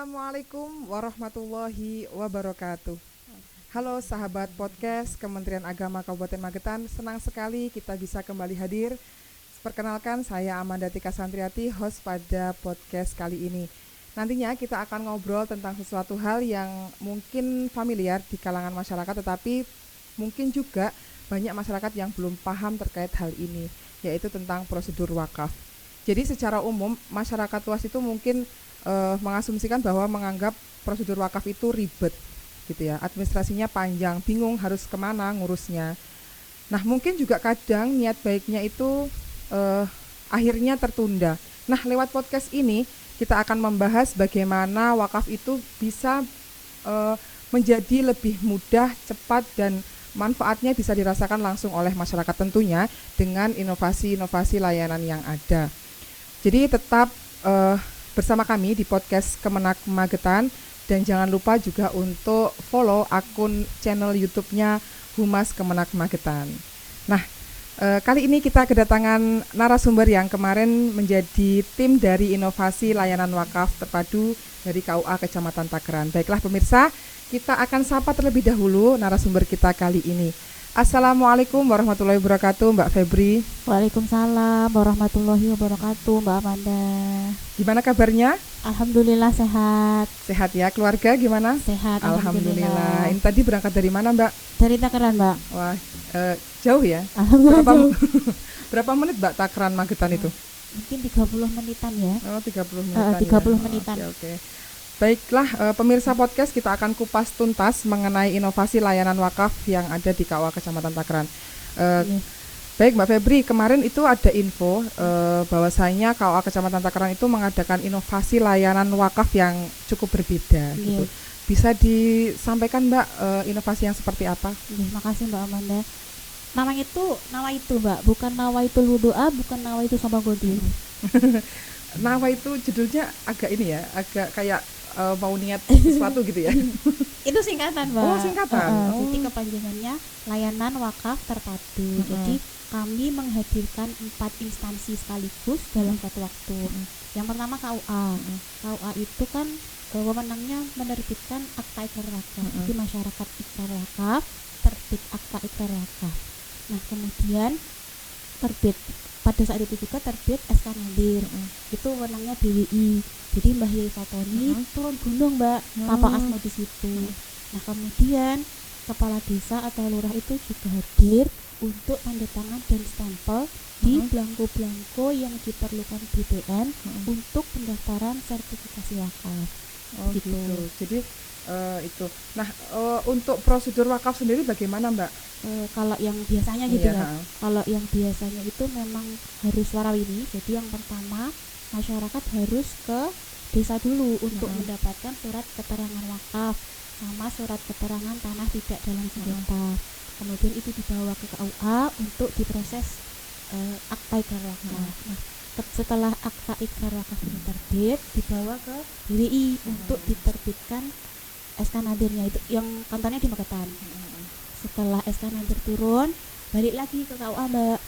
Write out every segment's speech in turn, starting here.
Assalamualaikum warahmatullahi wabarakatuh. Halo sahabat podcast Kementerian Agama Kabupaten Magetan, senang sekali kita bisa kembali hadir. Perkenalkan, saya Amanda Tika Santriati, host pada podcast kali ini. Nantinya kita akan ngobrol tentang sesuatu hal yang mungkin familiar di kalangan masyarakat, tetapi mungkin juga banyak masyarakat yang belum paham terkait hal ini, yaitu tentang prosedur wakaf. Jadi secara umum masyarakat luas itu mungkin mengasumsikan bahwa menganggap prosedur wakaf itu ribet gitu ya, administrasinya panjang, bingung harus kemana ngurusnya. Nah mungkin juga kadang niat baiknya itu akhirnya tertunda. Nah lewat podcast ini kita akan membahas bagaimana wakaf itu bisa menjadi lebih mudah, cepat, dan manfaatnya bisa dirasakan langsung oleh masyarakat tentunya dengan inovasi-inovasi layanan yang ada. Jadi tetap bersama kami di podcast Kemenak Magetan, dan jangan lupa juga untuk follow akun channel YouTube-nya Humas Kemenak Magetan. Nah, kali ini kita kedatangan narasumber yang kemarin menjadi tim dari inovasi layanan wakaf terpadu dari KUA Kecamatan Takeran. Baiklah pemirsa, kita akan sapa terlebih dahulu narasumber kita kali ini. Assalamualaikum warahmatullahi wabarakatuh, Mbak Febri. Waalaikumsalam warahmatullahi wabarakatuh, Mbak Amanda. Gimana kabarnya? Alhamdulillah sehat. Sehat ya, keluarga gimana? Sehat, Alhamdulillah. Ini tadi berangkat dari mana, Mbak? Dari Takeran, Mbak. Wah, jauh ya? Alhamdulillah jauh. Berapa menit, Mbak, Takeran Magetan itu? Mungkin 30 menitan ya. Oh, 30 menitan 30 ya? menitan. Oke. Baiklah, pemirsa podcast, kita akan kupas tuntas mengenai inovasi layanan wakaf yang ada di KUA Kecamatan Takeran. Baik Mbak Febri, kemarin itu ada info bahwasanya KUA Kecamatan Takeran itu mengadakan inovasi layanan wakaf yang cukup berbeda. Gitu. Bisa disampaikan Mbak inovasi yang seperti apa? Makasih Mbak Amanda. Nama itu Mbak, bukan Nawaitul Wudu'a, bukan Nawaitu Sabagodi. Nawa itu judulnya agak ini ya, agak kayak mau niat sesuatu gitu ya. Itu singkatan Mbak. Oh singkatan. Jadi kepanjangannya layanan wakaf terpadu. Jadi kami menghadirkan 4 instansi sekaligus dalam satu waktu. Yang pertama KUA. KUA itu kan wewenangnya menerbitkan akta ikrar wakaf. Jadi masyarakat ikrar wakaf, terbit akta ikrar wakaf. Nah kemudian terbit pada saat itu juga terbit SK Nadir. Itu wewenangnya BWI. Jadi Mbah Yai Fatoni turun gunung Mbak, Papa Asmo di situ. Nah kemudian kepala desa atau lurah itu juga hadir untuk tanda tangan dan stempel di belangko-belangko yang diperlukan BPN untuk pendaftaran sertifikasi wakaf. Oh gitu. Jadi itu. Nah untuk prosedur wakaf sendiri bagaimana Mbak? Kalau yang biasanya gitu ya. Kalau yang biasanya itu memang harus warawiri. Jadi yang pertama masyarakat harus ke desa dulu untuk mendapatkan surat keterangan wakaf sama surat keterangan tanah tidak dalam sengketa. Kemudian itu dibawa ke KUA untuk diproses akta ikrar wakaf. Nah, setelah akta ikrar wakaf ini terbit, dibawa ke BWI untuk diterbitkan SK Nadirnya, itu yang kantornya di Magetan. Setelah SK Nadir turun, balik lagi ke KUA Mbak.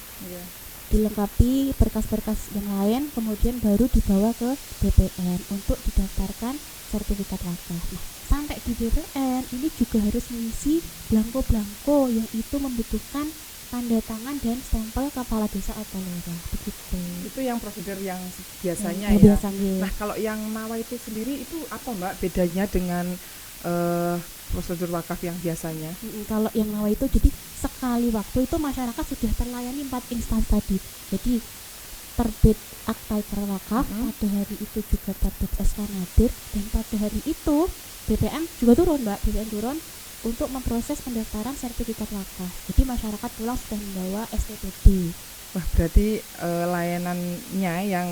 Dilengkapi berkas-berkas yang lain, kemudian baru dibawa ke BPN untuk didaftarkan sertifikat wakaf. Nah, sampai di BPN ini juga harus mengisi belangko-belangko yang itu membutuhkan tanda tangan dan stempel kepala desa atau lurah. Begitu. Itu yang prosedur yang biasanya ya. Biasanya. Nah, kalau yang nawa itu sendiri itu apa Mbak bedanya dengan prosedur wakaf yang biasanya? Kalau yang nawa itu jadi sekali waktu itu masyarakat sudah terlayani 4 instansi tadi. Jadi terbit akta ikrar wakaf, pada hari itu juga terbit SK Nadir, dan pada hari itu BPN juga turun Mbak, BPN turun untuk memproses pendaftaran sertifikat wakaf. Jadi masyarakat pulang sudah membawa STPD. Wah berarti layanannya yang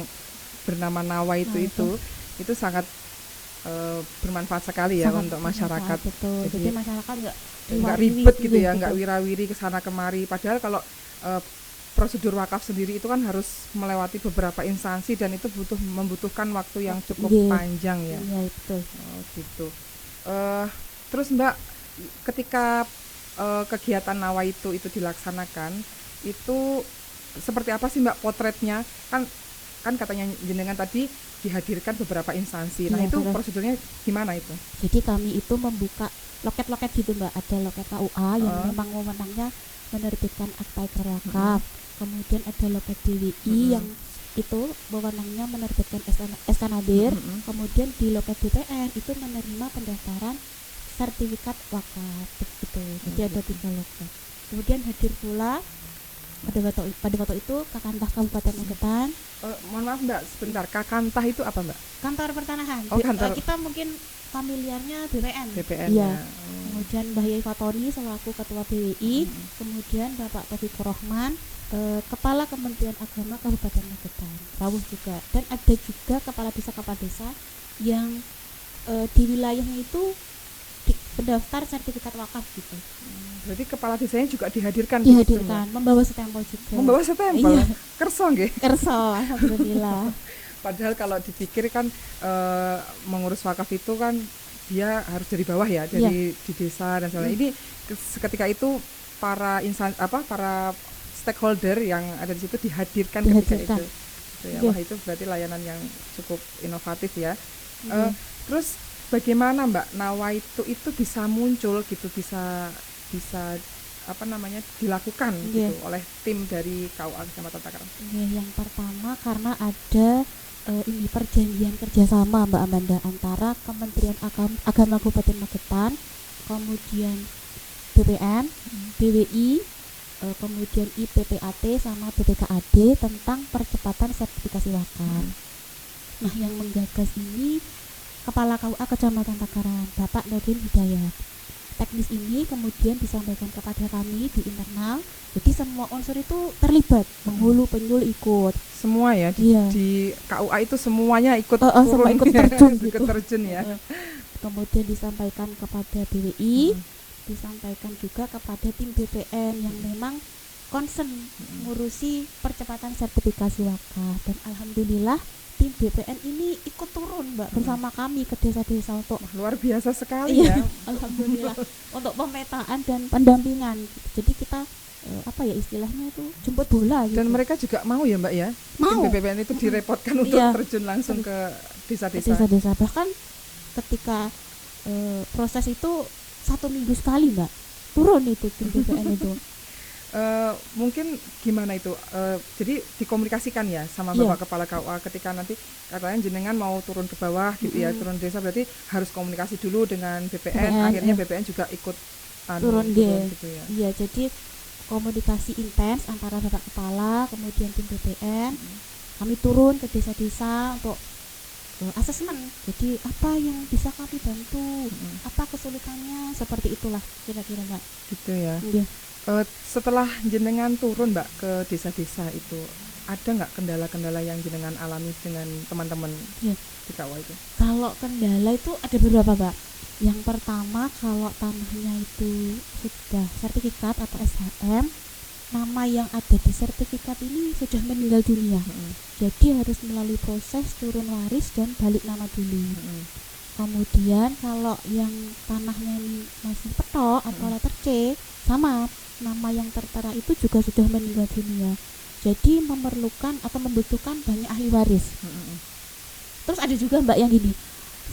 bernama nawa itu sangat bermanfaat sekali ya untuk masyarakat. Betul. Jadi masyarakat nggak ribet gitu ya, nggak wirawiri kesana kemari. Padahal kalau prosedur wakaf sendiri itu kan harus melewati beberapa instansi dan itu membutuhkan waktu yang cukup panjang ya. Iya betul. Oh gitu. Terus Mbak, ketika kegiatan nawa itu dilaksanakan, itu seperti apa sih Mbak potretnya? Kan katanya jenengan tadi dihadirkan beberapa instansi. Nah, itu prosedurnya gimana itu? Jadi kami itu membuka loket-loket gitu Mbak, ada loket KUA yang memang wewenangnya menerbitkan akta ikrar wakaf. Kemudian ada loket DWI yang itu wewenangnya menerbitkan SK Nadir. Kemudian di loket BPN itu menerima pendaftaran sertifikat wakaf begitu. Jadi ada 3 loket. Kemudian hadir pula pada waktu itu Kakantah Kabupaten Magetan. Mohon maaf Mbak, sebentar. Kakantah itu apa Mbak? Kantor pertanahan. Kantor. Kita mungkin familiarnya BPN. Ya. Kemudian Mbah Yai Fatoni selaku Ketua BWI, kemudian Bapak Taufikur Rahman, Kepala Kementerian Agama Kabupaten Magetan, rawuh juga. Dan ada juga kepala desa yang di wilayahnya itu pendaftar sertifikat wakaf gitu. Berarti kepala desanya juga dihadirkan gitu, membawa stempel juga. Membawa stempel. Iya. Kerso nggih? Kerso, alhamdulillah. Padahal kalau dipikir kan mengurus wakaf itu kan dia harus dari bawah ya, dari di desa dan sebagainya. Ini ketika itu para para stakeholder yang ada di situ dihadirkan. Ketika itu. Wah, itu berarti layanan yang cukup inovatif ya. Terus bagaimana Mbak Nawaitu itu bisa muncul gitu, bisa dilakukan gitu oleh tim dari KUA Kecamatan Takaran? Yang pertama karena ada ini perjanjian kerjasama Mbak Amanda antara Kementerian Agama Kabupaten Magetan, kemudian BPN, BWI, kemudian IPPAT sama BPKAD tentang percepatan sertifikasi wakaf. Nah, yang menggagas ini Kepala KUA Kecamatan Takaran, Bapak Nurdin Hidayat. Teknis ini kemudian disampaikan kepada kami di internal. Jadi semua unsur itu terlibat, penghulu penyuluh ikut. Semua ya di KUA itu semuanya ikut turun, semua ikut terjun gitu. Ikut terjun ya. Kemudian disampaikan kepada BWI, disampaikan juga kepada tim BPN yang memang concern ngurusi percepatan sertifikasi wakaf. Dan alhamdulillah tim BPN ini ikut turun Mbak bersama kami ke desa-desa untuk luar biasa sekali ya. Alhamdulillah untuk pemetaan dan pendampingan. Jadi kita istilahnya itu jemput bola gitu. Dan mereka juga mau ya Mbak ya? Mau. Tim BPN itu direpotkan untuk terjun langsung ke desa-desa. Bahkan ketika proses itu 1 minggu sekali Mbak turun itu tim BPN itu. Mungkin gimana itu? Jadi dikomunikasikan ya sama Bapak Kepala KUA ketika nanti katanya jenengan mau turun ke bawah gitu ya, turun desa, berarti harus komunikasi dulu dengan BPN. Akhirnya BPN juga ikut turun gitu ya. Iya, jadi komunikasi intens antara Bapak Kepala kemudian tim BPN. Kami turun ke desa-desa untuk asesmen. Jadi apa yang bisa kami bantu? Apa kesulitannya? Seperti itulah kira-kira Mbak. Gitu ya. Iya. Setelah jenengan turun Mbak ke desa-desa itu, ada nggak kendala-kendala yang jenengan alami dengan teman-teman di KUA itu? Kalau kendala itu ada beberapa Mbak. Yang pertama, kalau tanahnya itu sudah sertifikat atau SHM, nama yang ada di sertifikat ini sudah meninggal dunia. Jadi harus melalui proses turun waris dan balik nama dulu. Kemudian kalau yang tanahnya ini masih petok atau letter C, sama nama yang tertera itu juga sudah meninggal dunia. Jadi memerlukan atau membutuhkan banyak ahli waris. Terus ada juga Mbak yang gini,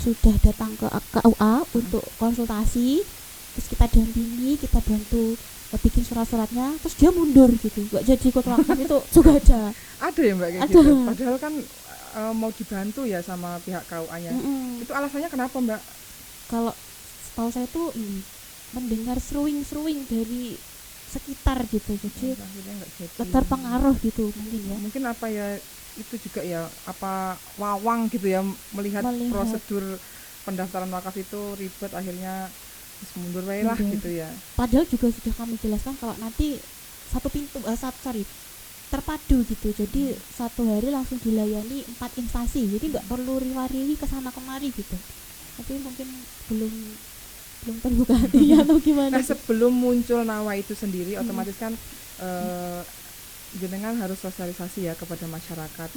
sudah datang ke KUA untuk konsultasi, terus kita dampingi, kita bantu bikin surat-suratnya, terus dia mundur gitu, nggak jadi ikut wakaf. Itu juga ada. Ada ya Mbak kayak gitu. Padahal kan mau dibantu ya sama pihak KUA-nya. Itu alasannya kenapa Mbak? Kalau setahu saya tuh ini mendengar seruing dari sekitar gitu, jadi terpengaruh gitu mungkin ya. Mungkin apa ya, itu juga ya apa wawang gitu ya, melihat prosedur pendaftaran wakaf itu ribet, akhirnya mundur lah gitu ya. Padahal juga sudah kami jelaskan kalau nanti satu pintu terpadu gitu, jadi satu hari langsung dilayani 4 instansi, jadi nggak perlu riwa-riwi kesana kemari gitu. Tapi mungkin belum terbuka hatinya atau gimana. Nah, sebelum muncul Nawa itu sendiri, otomatis kan jenengan harus sosialisasi ya kepada masyarakat.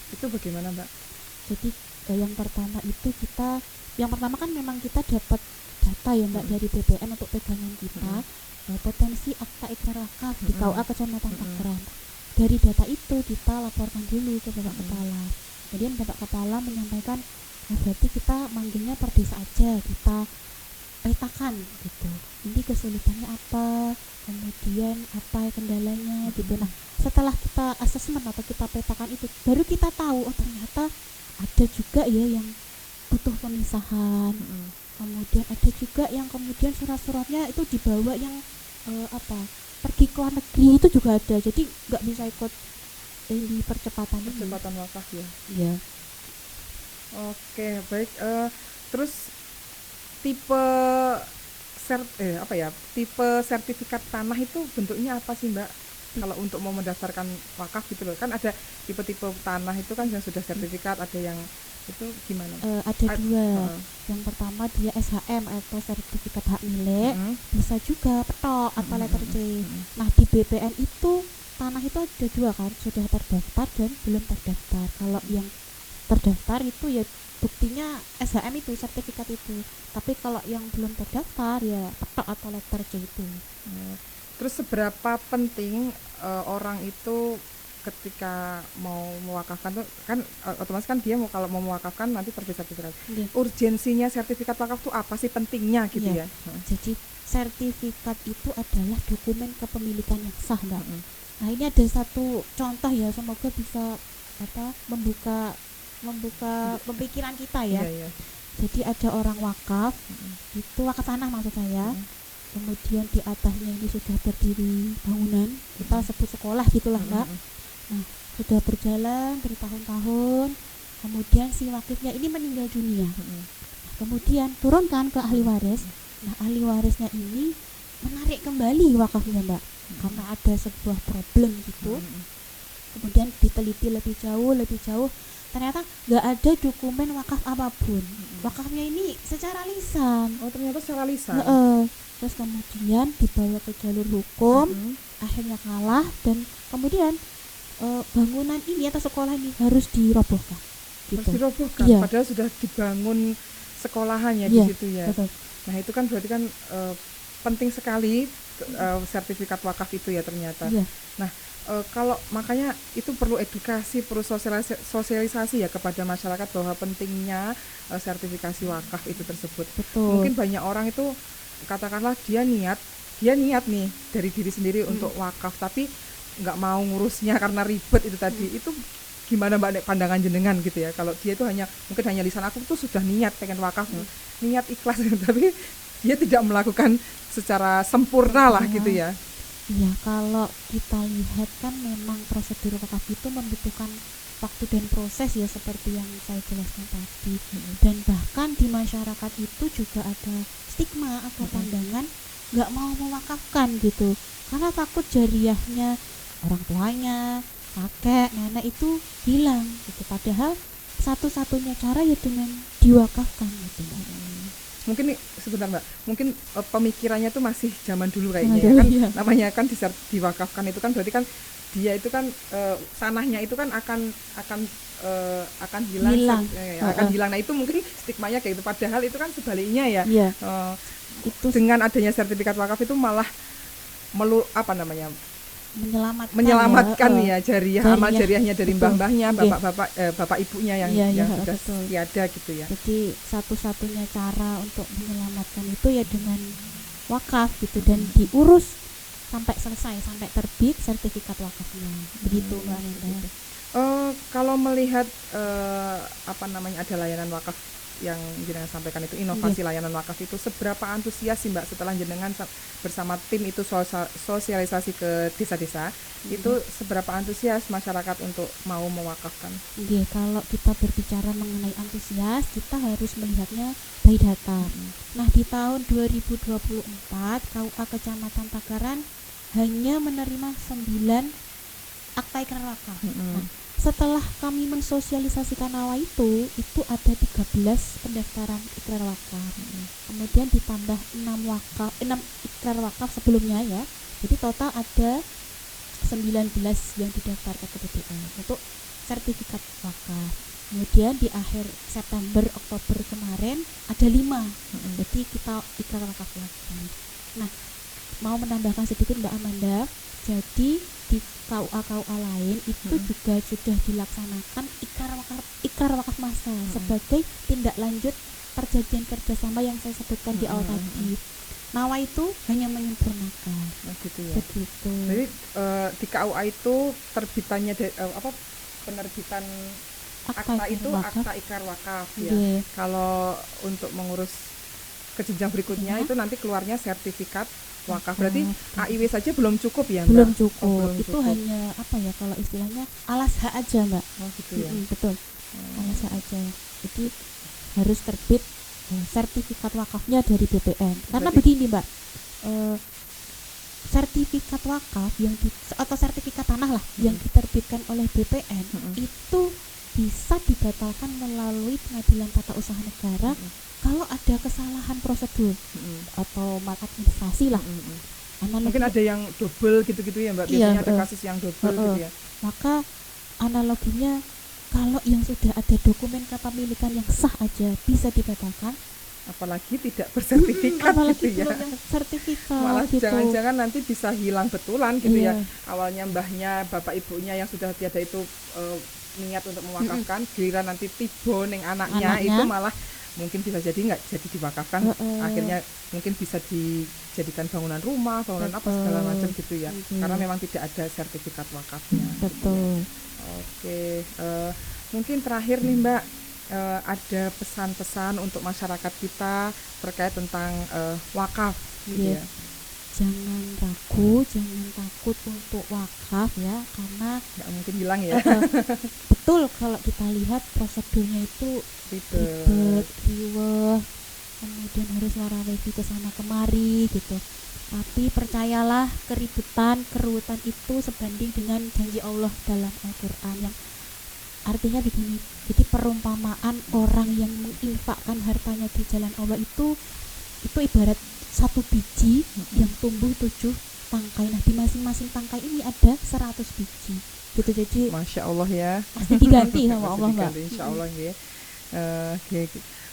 Itu bagaimana Mbak? Jadi yang pertama itu yang pertama kan memang kita dapat data ya Mbak dari BPN untuk pegangan kita, potensi akta ikrar wakaf di KUA Kecamatan Takaran. Dari data itu kita laporkan dulu ke Bapak Kepala. Kemudian Bapak Kepala menyampaikan, berarti kita manggilnya per desa aja, kita petakan gitu. Ini kesulitannya apa, kemudian apa kendalanya gitu. Nah, setelah kita asesmen atau kita petakan itu, baru kita tahu oh ternyata ada juga ya yang butuh pemisahan. Kemudian ada juga yang kemudian surat-suratnya itu dibawa yang pergi ke luar negeri itu juga ada. Jadi nggak bisa ikut di percepatan wakaf ya. Iya. Oke, baik. Terus tipe tipe sertifikat tanah itu bentuknya apa sih Mbak? Kalau untuk mau mendaftarkan wakaf gitu loh, kan ada tipe-tipe tanah itu kan yang sudah sertifikat, ada yang itu gimana? Ada dua. Yang pertama dia SHM atau sertifikat hak milik, bisa juga petok atau letter C. Nah di BPN itu tanah itu ada dua kan, sudah terdaftar dan belum terdaftar. Kalau yang terdaftar itu ya buktinya SHM itu, sertifikat itu. Tapi kalau yang belum terdaftar ya petok atau letter C itu. Terus seberapa penting orang itu ketika mau mewakafkan tuh kan otomatis kan dia kalau mau mewakafkan nanti terbit sertifikat. Urgensinya sertifikat wakaf tuh apa sih pentingnya gitu ya? Jadi sertifikat itu adalah dokumen kepemilikan yang sah, Mbak. Nah, ini ada satu contoh ya, semoga bisa membuka pemikiran kita ya. Jadi ada orang wakaf, itu wakaf tanah maksud saya. Kemudian di atasnya ini sudah berdiri bangunan, kita sebut sekolah gitulah Mbak. Nah, sudah berjalan bertahun-tahun, kemudian si wakifnya ini meninggal dunia. Kemudian turunkan ke ahli waris. Nah, ahli warisnya ini menarik kembali wakafnya Mbak, karena ada sebuah problem gitu. Kemudian diteliti lebih jauh, ternyata nggak ada dokumen wakaf apapun. Wakafnya ini secara lisan. Oh, ternyata secara lisan. Terus kemudian dibawa ke jalur hukum, akhirnya kalah, dan kemudian bangunan ini atau sekolah ini harus dirobohkan. Harus dirobohkan, padahal sudah dibangun sekolahannya di situ ya. Betul. Nah itu kan berarti kan penting sekali sertifikat wakaf itu ya ternyata. Nah kalau makanya itu perlu edukasi, perlu sosialisasi ya kepada masyarakat bahwa pentingnya sertifikasi wakaf itu tersebut. Betul. Mungkin banyak orang itu katakanlah dia niat nih dari diri sendiri untuk wakaf, tapi nggak mau ngurusnya karena ribet itu tadi. Itu gimana Mbak pandangan jenengan gitu ya? Kalau dia itu mungkin hanya lisan, aku tuh sudah niat pengen wakaf, niat ikhlas tapi dia tidak melakukan secara sempurna lah gitu ya. Iya, kalau kita lihat kan memang prosedur wakaf itu membutuhkan waktu dan proses ya, seperti yang saya jelaskan tadi. Dan bahkan di masyarakat itu juga ada stigma atau pandangan nggak mau mewakafkan gitu, karena takut jariahnya orang tuanya, kakek, nenek itu hilang gitu. Padahal satu-satunya cara ya dengan diwakafkan gitu. Mungkin sebentar Mbak, mungkin pemikirannya tuh masih zaman dulu kayaknya ya. Namanya kan diwakafkan itu kan berarti kan dia itu kan tanahnya itu kan akan hilang. Akan hilang. Nah itu mungkin stigmanya kayak gitu, padahal itu kan sebaliknya ya. Itu dengan adanya sertifikat wakaf itu malah menyelamatkan ya jariah, amal jariahnya dari mbah-mbahnya, bapak ibunya yang sudah tiada gitu ya. Jadi satu-satunya cara untuk menyelamatkan itu ya dengan wakaf gitu, dan diurus sampai selesai, sampai terbit sertifikat wakafnya. Begitu Mbak Nenda. Kalau melihat ada layanan wakaf yang jenengan sampaikan itu, inovasi layanan wakaf itu, seberapa antusias sih Mbak setelah jenengan bersama tim itu sosialisasi ke desa-desa, itu seberapa antusias masyarakat untuk mau mewakafkan? Kalau kita berbicara mengenai antusias, kita harus melihatnya by data. Nah di tahun 2024 KUA Kecamatan Takaran hanya menerima 9 akta ikrar wakaf. Nah, setelah kami mensosialisasikan awal itu ada 13 pendaftaran ikrar wakaf. Kemudian ditambah 6 ikrar wakaf sebelumnya ya. Jadi total ada 19 yang didaftarkan ke BPN untuk sertifikat wakaf. Kemudian di akhir September Oktober kemarin ada 5. Jadi kita ikrar wakaf lagi. Nah, mau menambahkan sedikit Mbak Amanda, Jadi di KUA lain itu juga sudah dilaksanakan ikrar wakaf massal sebagai tindak lanjut perjanjian kerjasama yang saya sebutkan di awal tadi. Nawa itu hanya menyempurnakan. Gitu ya. Begitu. Jadi di KUA itu terbitannya penerbitan akta itu akta ikrar wakaf ya. Kalau untuk mengurus ke jenjang berikutnya itu nanti keluarnya sertifikat wakaf. Berarti AIW saja belum cukup ya, Mbak? Belum cukup. Belum itu cukup. hanya apa ya kalau istilahnya alas hak aja, Mbak. Gitu ya. Betul. Alas hak aja. Jadi harus terbit sertifikat wakafnya dari BPN. Karena begini, Mbak. Sertifikat wakaf atau sertifikat tanah lah yang diterbitkan oleh BPN itu bisa dibatalkan melalui pengadilan tata usaha negara kalau ada kesalahan prosedur atau maladministrasi lah. Mungkin ada yang double gitu-gitu ya, Mbak. Biasanya ada kasus yang double gitu ya. Maka analoginya kalau yang sudah ada dokumen kepemilikan yang sah aja bisa dibatalkan, apalagi tidak bersertifikat gitu ya. Sertifikat malah gitu. Jangan-jangan nanti bisa hilang betulan gitu ya. Awalnya mbahnya, bapak ibunya yang sudah tiada itu niat untuk mewakafkan, giliran nanti tiba ning anaknya itu malah mungkin bisa jadi nggak jadi diwakafkan, akhirnya mungkin bisa dijadikan bangunan rumah, bangunan apa segala macam gitu ya, karena memang tidak ada sertifikat wakafnya. Betul. Oke, mungkin terakhir nih Mbak, ada pesan-pesan untuk masyarakat kita terkait tentang wakaf gitu ya. Jangan ragu, jangan takut untuk wakaf ya, karena nggak mungkin hilang ya. Betul, kalau kita lihat prosedurnya itu ribet, riweh, kemudian harus warawiri ke sana kemari gitu. Tapi percayalah, keruwetan itu sebanding dengan janji Allah dalam Al-Quran yang artinya begini. Jadi perumpamaan orang yang menginfakkan hartanya di jalan Allah itu ibarat satu biji yang tumbuh 7 tangkai. Nah, di masing-masing tangkai ini ada 100 biji. Gitu, jadi Masya Allah ya. Pasti diganti sama Allah, Mbak. Insya Allah ya.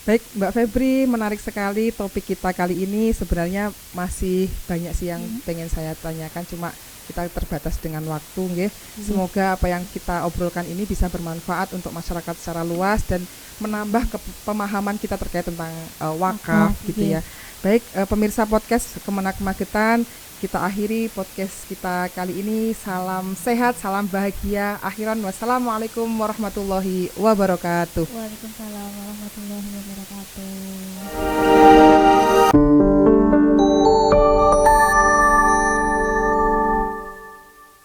Baik, Mbak Febri, menarik sekali topik kita kali ini. Sebenarnya masih banyak sih yang pengen saya tanyakan, cuma kita terbatas dengan waktu, nggih. Semoga apa yang kita obrolkan ini bisa bermanfaat untuk masyarakat secara luas dan menambah pemahaman kita terkait tentang wakaf gitu ya. Baik, pemirsa podcast Kemenak Magetan, kita akhiri podcast kita kali ini. Salam sehat, salam bahagia. Akhiran wassalamualaikum warahmatullahi wabarakatuh. Waalaikumsalam warahmatullahi wabarakatuh.